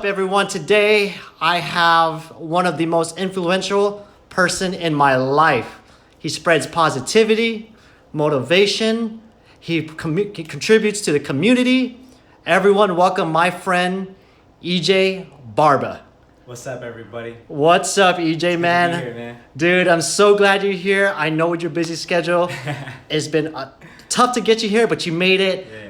everyone? Today I have one of the most influential person in my life. He spreads positivity, motivation. He contributes to the community. Everyone welcome my friend EJ Barba. What's up, everybody? What's up, EJ, man? Good to be here, man. Dude, I'm so glad you're here. I know with your busy schedule, it's been tough to get you here, but you made it. Yeah.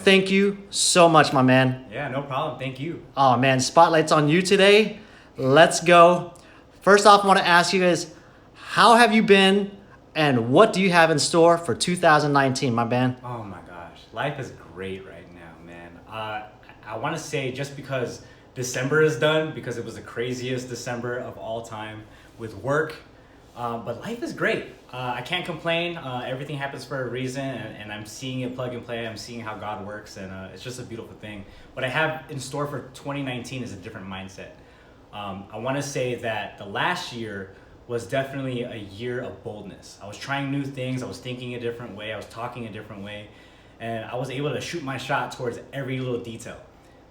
Thank you so much, my man. Yeah, no problem. Thank you. Oh man, spotlight's on you today. Let's go. First off, I want to ask you is, how have you been, and what do you have in store for 2019, my man? Oh my gosh, life is great right now, man. I want to say just because December is done, because it was the craziest December of all time with work, but life is great. I can't complain. Everything happens for a reason, and I'm seeing it plug and play. I'm seeing how God works, and it's just a beautiful thing. What I have in store for 2019 is a different mindset. I want to say that the last year was definitely a year of boldness. I was trying new things. I was thinking a different way. I was talking a different way, and I was able to shoot my shot towards every little detail.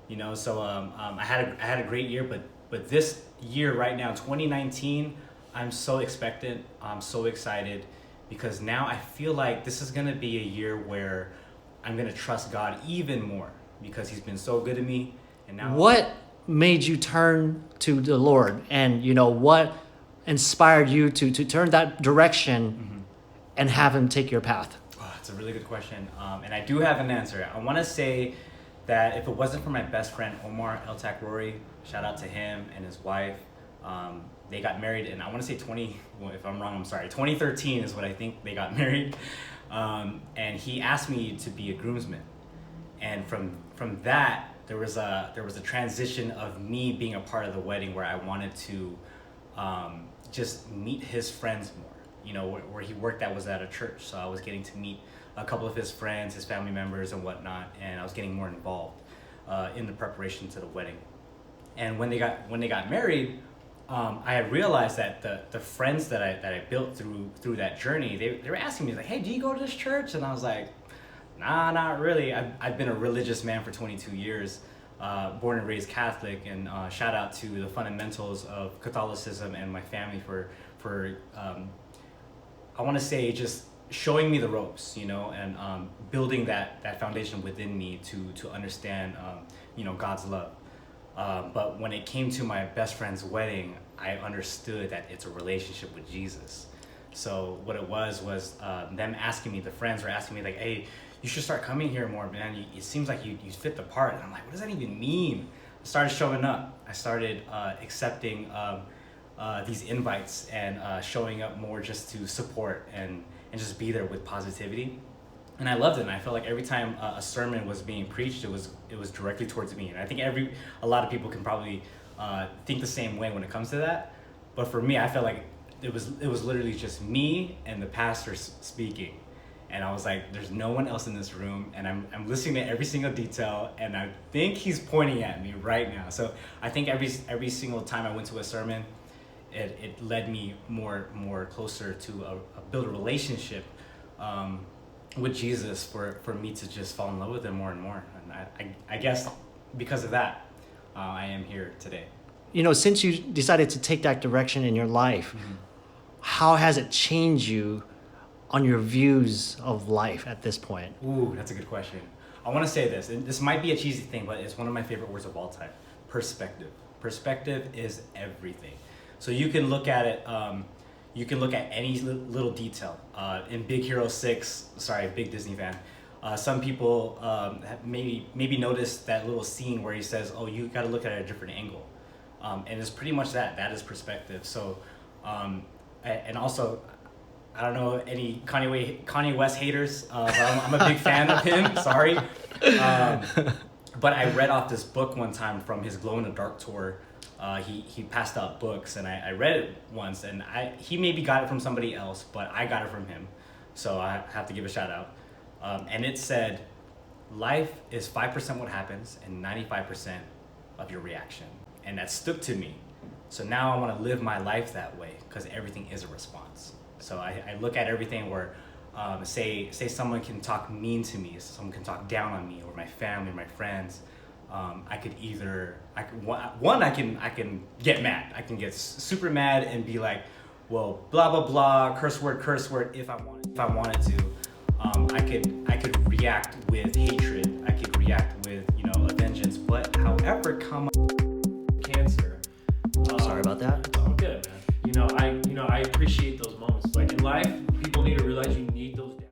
You know, so I had a great year, but this year right now, 2019. I'm so expectant. I'm so excited because now I feel like this is going to be a year where I'm going to trust God even more because he's been so good to me. And now What made you turn to the Lord, and what inspired you to turn that direction and have him take your path? Oh, that's a really good question. And I do have an answer. I want to say that if it wasn't for my best friend, Omar El Takrori, shout out to him and his wife. They got married in, I want to say if I'm wrong, I'm sorry. 2013 is what I think they got married. And he asked me to be a groomsman. And from that, there was a transition of me being a part of the wedding where I wanted to just meet his friends more. You know, where he worked at was at a church. So I was getting to meet a couple of his friends, his family members and whatnot. And I was getting more involved in the preparation to the wedding. And when they got married, I had realized that the friends that I built through that journey, they were asking me like, hey, do you go to this church? And I was like, nah, not really. I've been a religious man for 22 years, born and raised Catholic, and shout out to the fundamentals of Catholicism and my family for I want to say just showing me the ropes, and building that foundation within me to understand, God's love. But when it came to my best friend's wedding, I understood that it's a relationship with Jesus. So what it was them asking me, the friends were asking me like, hey, you should start coming here more, man. It seems like you fit the part. And I'm like, what does that even mean? I started showing up. I started accepting these invites and showing up more just to support and just be there with positivity. And I loved it, and I felt like every time a sermon was being preached, it was directly towards me. And I think a lot of people can probably think the same way when it comes to that. But for me, I felt like it was literally just me and the pastor speaking. And I was like, there's no one else in this room, and I'm listening to every single detail, and I think he's pointing at me right now. So I think every single time I went to a sermon, it led me more closer to build a relationship with Jesus for me to just fall in love with him more and more. And I guess because of that, I am here today. Since you decided to take that direction in your life, how has it changed you on your views of life at this point? Ooh, that's a good question. I want to say this, and this might be a cheesy thing, but it's one of my favorite words of all time. Perspective. Perspective is everything. So you can look at it, you can look at any little detail. In Big Hero 6, sorry, big Disney fan, some people have maybe noticed that little scene where he says, oh, you got to look at it at a different angle. And it's pretty much that is perspective. So, and also, I don't know any Kanye West haters, but I'm a big fan of him, sorry. But I read off this book one time from his Glow in the Dark tour. He passed out books, and I read it once, and he maybe got it from somebody else, but I got it from him, so I have to give a shout out. And it said, life is 5% what happens and 95% of your reaction, and that stuck to me. So now I want to live my life that way because everything is a response. So I look at everything where, say someone can talk mean to me, someone can talk down on me, or my family, or my friends. I could either I can get mad. I can get super mad and be like, well, blah blah blah, curse word, if I wanted to. I could react with hatred. I could react with a vengeance. But however, come Cancer. Sorry about that. It's all good, man. I appreciate those moments. Like in life, people need to realize you need those